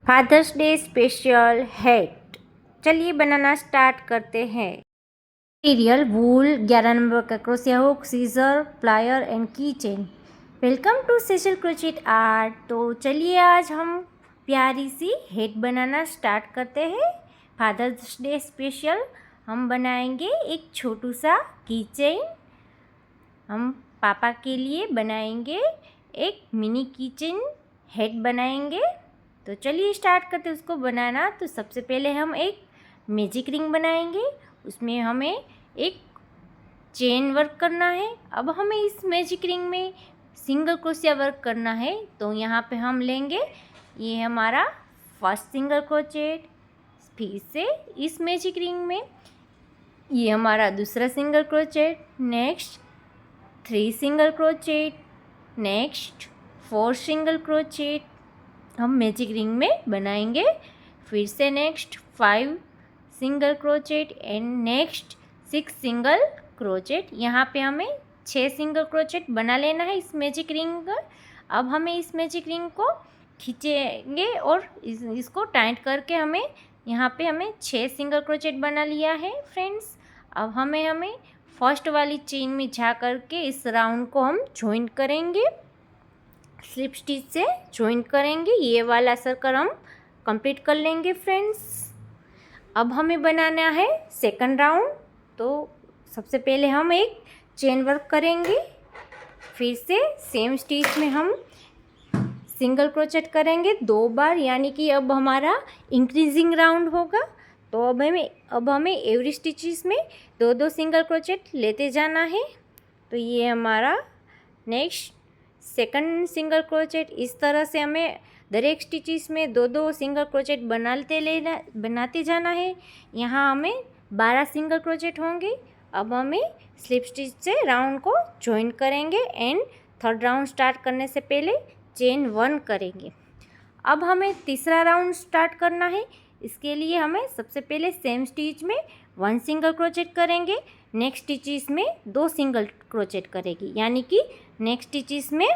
Fathers day special hat. चलिए बनाना start करते हैं। मटेरियल वूल, 11 नंबर का क्रोशिया hook, scissor, plier and key chain. Welcome to Seshal crochet art. तो चलिए आज हम प्यारी सी हैट बनाना स्टार्ट करते हैं। फादर्स डे स्पेशल हम बनाएंगे एक छोटू सा की चेन। हम पापा के लिए बनाएंगे एक मिनी किचन हेड बनाएंगे। तो चलिए स्टार्ट करते हैं उसको बनाना। तो सबसे पहले हम एक मैजिक रिंग बनाएंगे। उसमें हमें एक चेन वर्क करना है। अब हमें इस मैजिक रिंग में सिंगल क्रोशिया वर्क करना है। तो यहाँ पे हम लेंगे, ये हमारा फर्स्ट सिंगल क्रोचेट। फिर से इस मैजिक रिंग में ये हमारा दूसरा single crochet. Next 3 single crochet. Next 4 single crochet हम मैजिक रिंग में बनाएंगे। फिर से next 5 single crochet and next 6 single crochet. यहाँ पे हमें 6 सिंगल क्रोचेट बना लेना है इस मैजिक रिंग का। अब हमें इस मैजिक रिंग को खींचेंगे और इसको टाइट करके हमें यहाँ पे हमें 6 सिंगल क्रोचेट बना लिया है फ्रेंड्स। अब हमें फर्स्ट वाली चेन में जा करके इस राउंड को हम ज्वाइन करेंगे, स्लिप स्टिच से ज्वाइन करेंगे। ये वाला सर्कल हम कंप्लीट कर लेंगे फ्रेंड्स। अब हमें बनाना है सेकंड राउंड। तो सबसे पहले हम एक चेन वर्क करेंगे। फिर से सेम स्टिच में हम सिंगल क्रोचेट करेंगे 2 बार, यानी कि अब हमारा इंक्रीजिंग राउंड होगा। तो अब हमें एवरी स्टिचेस में 2 सिंगल क्रोचेट लेते जाना है। तो ये हमारा नेक्स्ट सेकंड सिंगल क्रोचेट। इस तरह से हमें दरेक स्टिचेस में 2 सिंगल क्रोचेट बनाते जाना है। यहाँ हमें 12 सिंगल क्रोचेट होंगे। अब हमें स्लिप स्टिच से राउंड को ज्वाइन करेंगे एंड थर्ड राउंड स्टार्ट करने से पहले चेन 1 करेंगे। अब हमें तीसरा राउंड स्टार्ट करना है। इसके लिए हमें सबसे पहले सेम स्टिच में 1 सिंगल क्रोचेट करेंगे। नेक्स्ट स्टिचेस में 2 सिंगल क्रोचेट करेगी, यानी कि नेक्स्ट स्टिचेस में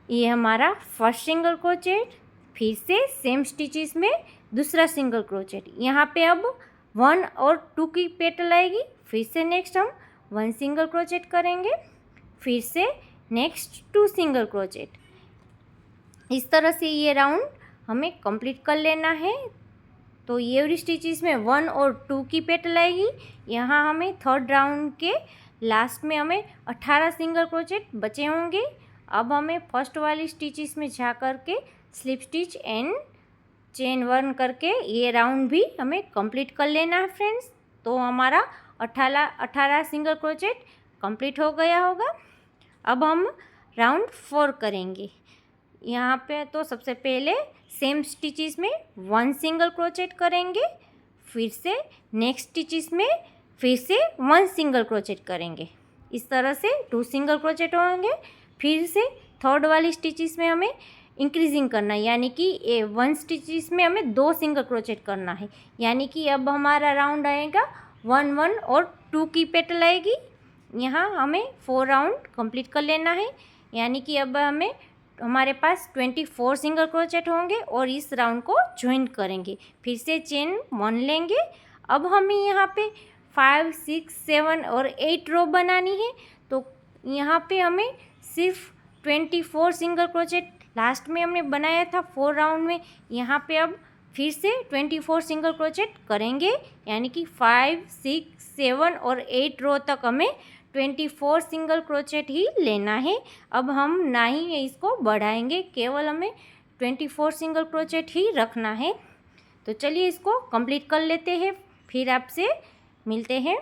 ये हमारा फर्स्ट सिंगल क्रोचेट। फिर से सेम स्टिचेस में दूसरा सिंगल क्रोचेट। यहाँ पे अब 1 और 2 की पेटल आएगी। फिर से नेक्स्ट हम 1 सिंगल क्रोचेट करेंगे। फिर से नेक्स्ट 2 सिंगल क्रोचेट। इस तरह से ये राउंड हमें कंप्लीट कर लेना है। तो ये वाली स्टिचेस में 1 और 2 की पेटल आएगी। यहाँ हमें थर्ड राउंड के लास्ट में हमें 18 सिंगल क्रोचेट बचे होंगे। अब हमें फर्स्ट वाली स्टिचेस में जा कर के स्लिप स्टिच एंड चेन 1 करके ये राउंड भी हमें कंप्लीट कर लेना है फ्रेंड्स। तो हमारा 18 सिंगल क्रोचेट कंप्लीट हो गया होगा। अब हम राउंड 4 करेंगे। यहाँ पे तो सबसे पहले सेम स्टिचेस में 1 सिंगल क्रोचेट करेंगे। फिर से नेक्स्ट स्टिचेस में फिर से 1 सिंगल क्रोचेट करेंगे। इस तरह से 2 सिंगल क्रोचेट होंगे। फिर से थर्ड वाली स्टिचेस में हमें इंक्रीजिंग करना है, यानी कि 1 स्टिचेस में हमें 2 सिंगल क्रोचेट करना है। यानी कि अब हमारा राउंड आएगा 1 1 और 2 की पेटल आएगी। यहाँ हमें 4 राउंड कंप्लीट कर लेना है, यानी कि अब हमारे पास 24 सिंगल क्रोचेट होंगे और इस राउंड को ज्वाइन करेंगे। फिर से चेन 1 लेंगे। अब हमें यहाँ पे 5 6 7 और 8 रो बनानी है। तो यहाँ पे हमें सिर्फ 24 सिंगल क्रोचेट लास्ट में हमने बनाया था 4 राउंड में। यहाँ पे अब फिर से 24 सिंगल क्रोचेट करेंगे, यानी कि 5 6 7 और 8 रो तक हमें 24 सिंगल क्रोचेट ही लेना है। अब हम ना ही इसको बढ़ाएंगे, केवल हमें 24 सिंगल क्रोचेट ही रखना है। तो चलिए इसको कंप्लीट कर लेते हैं, फिर आपसे मिलते हैं।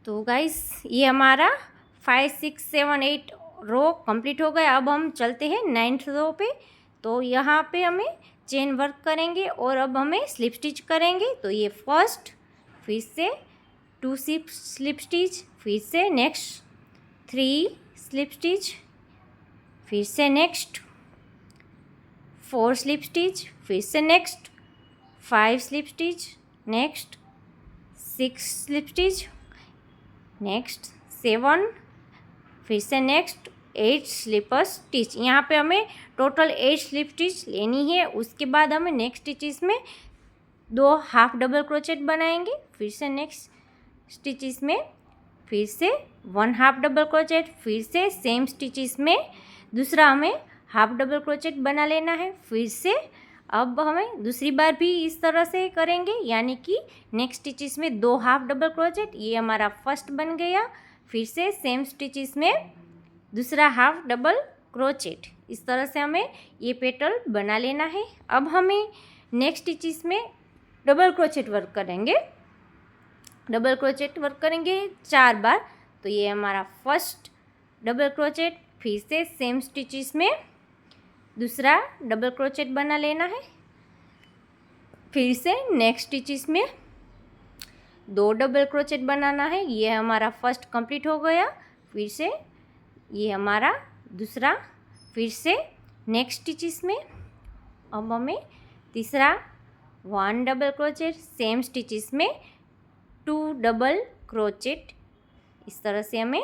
तो गाइस ये हमारा 5 6 7 8 रो कंप्लीट हो गया। अब हम चलते हैं 9th रो पे। तो यहाँ पे हमें चेन वर्क करेंगे और अब हमें स्लिप स्टिच करेंगे। तो ये फर्स्ट, फिर से 2 स्लिप स्टिच, फिर से नेक्स्ट 3 स्लिप स्टिच, फिर से नेक्स्ट 4 स्लिप स्टिच, फिर से next 5 slip stitch, next 6 slip stitch, next 7, फिर से नेक्स्ट 8 स्लिप स्टिच। यहाँ पे हमें टोटल 8 स्लिप स्टिच लेनी है। उसके बाद हमें नेक्स्ट स्टिचेस में 2 हाफ डबल क्रोचेट बनाएंगे। फिर से नेक्स्ट स्टिचेस में फिर से 1 हाफ डबल क्रोचेट, फिर से सेम स्टिचेस में दूसरा हमें हाफ डबल क्रोचेट बना लेना है। फिर से अब हमें दूसरी बार भी इस तरह से करेंगे, यानी कि नेक्स्ट स्टिचेस में 2 हाफ डबल क्रोचेट, ये हमारा फर्स्ट बन गया। फिर से सेम स्टिचेस में दूसरा हाफ डबल क्रोचेट। इस तरह से हमें ये पेटल बना लेना है। अब हमें नेक्स्ट स्टिचेस में डबल क्रोचेट वर्क करेंगे। डबल क्रोचेट वर्क करेंगे 4 बार। तो ये हमारा फर्स्ट डबल क्रोचेट, फिर से सेम स्टिचेस में दूसरा डबल क्रोचेट बना लेना है। फिर से नेक्स्ट स्टिचेस में 2 डबल क्रोचेट बनाना है। ये हमारा फर्स्ट कंप्लीट हो गया। फिर से ये हमारा दूसरा, फिर से नेक्स्ट स्टिचेस में अब हमें तीसरा 1 डबल क्रोचेट, सेम स्टिचेस में 2 डबल क्रोचेट। इस तरह से हमें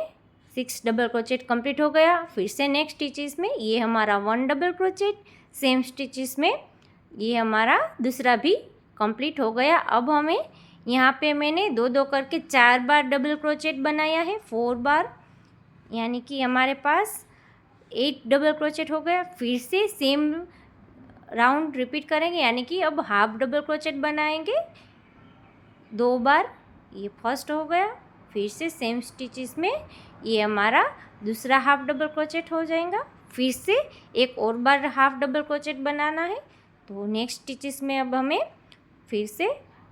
6 डबल क्रोचेट कंप्लीट हो गया। फिर से नेक्स्ट स्टिचेस में ये हमारा 1 डबल क्रोचेट, सेम स्टिचेस में ये हमारा दूसरा भी कंप्लीट हो गया। अब हमें यहाँ पे मैंने 2-2 करके 4 बार डबल क्रोचेट बनाया है, 4 बार, यानी कि हमारे पास 8 डबल क्रोचेट हो गया। फिर से सेम राउंड रिपीट करेंगे, यानी कि अब हाफ डबल क्रोचेट बनाएंगे 2 बार। ये फर्स्ट हो गया। फिर से सेम स्टिचेस में ये हमारा दूसरा हाफ डबल क्रोचेट हो जाएगा। फिर से एक और बार हाफ डबल क्रोचेट बनाना है। तो नेक्स्ट स्टिचेस में अब हमें फिर से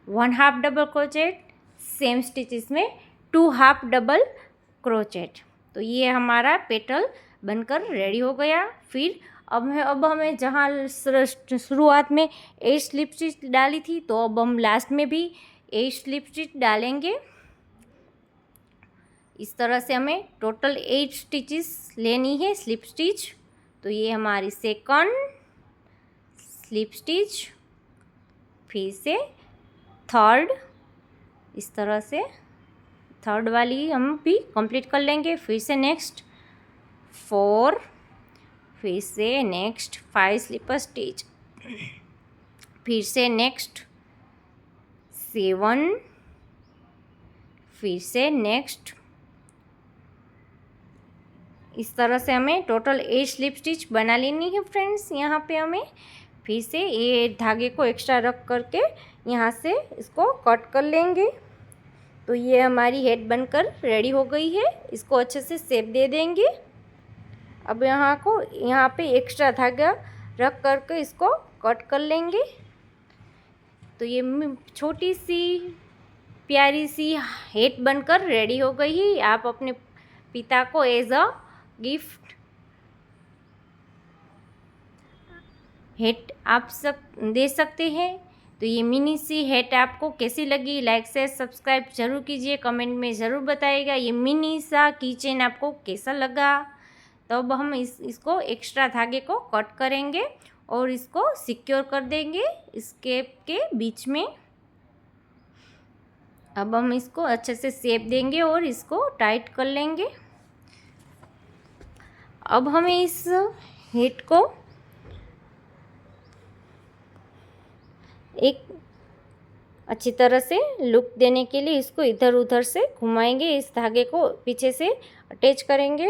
1 half double crochet, same stitches में 2 हाफ डबल क्रोचेट। तो ये हमारा पेटल बनकर रेडी हो गया। फिर अब हमें जहाँ शुरुआत में 8 स्लिप स्टिच डाली थी, तो अब हम लास्ट में भी 8 स्लिप स्टिच डालेंगे। इस तरह से हमें टोटल 8 स्टिचेस लेनी है स्लिप स्टिच। तो ये हमारी सेकंड स्लिप स्टिच, फिर से थर्ड, इस तरह से थर्ड वाली हम भी कंप्लीट कर लेंगे। फिर से नेक्स्ट 4, फिर से नेक्स्ट 5 स्लिप स्टिच, फिर से नेक्स्ट 7, फिर से नेक्स्ट। इस तरह से हमें टोटल 8 स्लिप स्टिच बना लेनी है फ्रेंड्स। यहाँ पे हमें फिर से ये धागे को एक्स्ट्रा रख करके यहाँ से इसको कट कर लेंगे। तो ये हमारी हेड बनकर रेडी हो गई है। इसको अच्छे से शेप दे देंगे। अब यहाँ पे एक्स्ट्रा धागा रख करके इसको कट कर लेंगे। तो ये छोटी सी प्यारी सी हेड बनकर रेडी हो गई है। आप अपने पिता को एज अ गिफ्ट हेट आप दे सकते हैं। तो ये मिनी सी हेट आपको कैसी लगी, लाइक शेयर सब्सक्राइब जरूर कीजिए, कमेंट में ज़रूर बताइएगा ये मिनी सा कीचेन आपको कैसा लगा। तो अब हम इसको एक्स्ट्रा धागे को कट करेंगे और इसको सिक्योर कर देंगे इसके के बीच में। अब हम इसको अच्छे से शेप देंगे और इसको टाइट कर लेंगे। अब हमें इस हेट को एक अच्छी तरह से लुक देने के लिए इसको इधर उधर से घुमाएंगे, इस धागे को पीछे से अटैच करेंगे।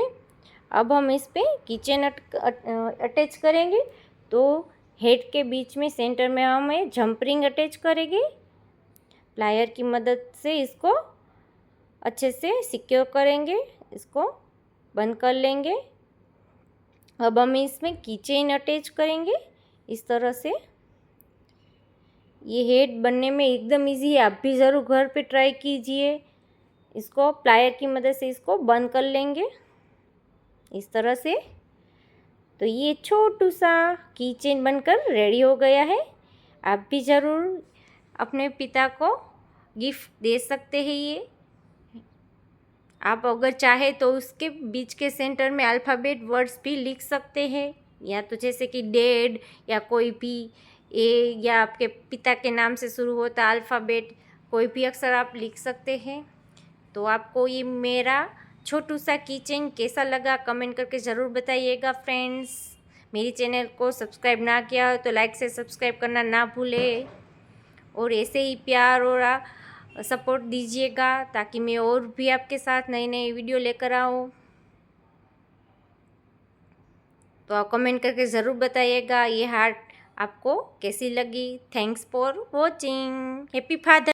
अब हम इस पे कीचेन अटैच करेंगे। तो हेड के बीच में सेंटर में हमें जंप रिंग अटैच करेंगे। प्लायर की मदद से इसको अच्छे से सिक्योर करेंगे, इसको बंद कर लेंगे। अब हम इसमें कीचेन अटैच करेंगे इस तरह से। ये हेड बनने में एकदम इजी है, आप भी ज़रूर घर पे ट्राई कीजिए। इसको प्लायर की मदद से इसको बंद कर लेंगे इस तरह से। तो ये छोटू सा कीचेन बनकर रेडी हो गया है। आप भी ज़रूर अपने पिता को गिफ्ट दे सकते हैं। ये आप अगर चाहे तो उसके बीच के सेंटर में अल्फ़ाबेट वर्ड्स भी लिख सकते हैं, या तो जैसे कि डैड या कोई भी ए या आपके पिता के नाम से शुरू होता अल्फ़ाबेट कोई भी अक्षर आप लिख सकते हैं। तो आपको ये मेरा छोटू सा किचन कैसा लगा कमेंट करके ज़रूर बताइएगा फ्रेंड्स। मेरी चैनल को सब्सक्राइब ना किया हो तो लाइक से सब्सक्राइब करना ना भूलें और ऐसे ही प्यार और सपोर्ट दीजिएगा ताकि मैं और भी आपके साथ नई नई वीडियो लेकर आऊँ। तो आप कमेंट करके ज़रूर बताइएगा ये हार्ट आपको कैसी लगी। Thanks for watching. Happy father.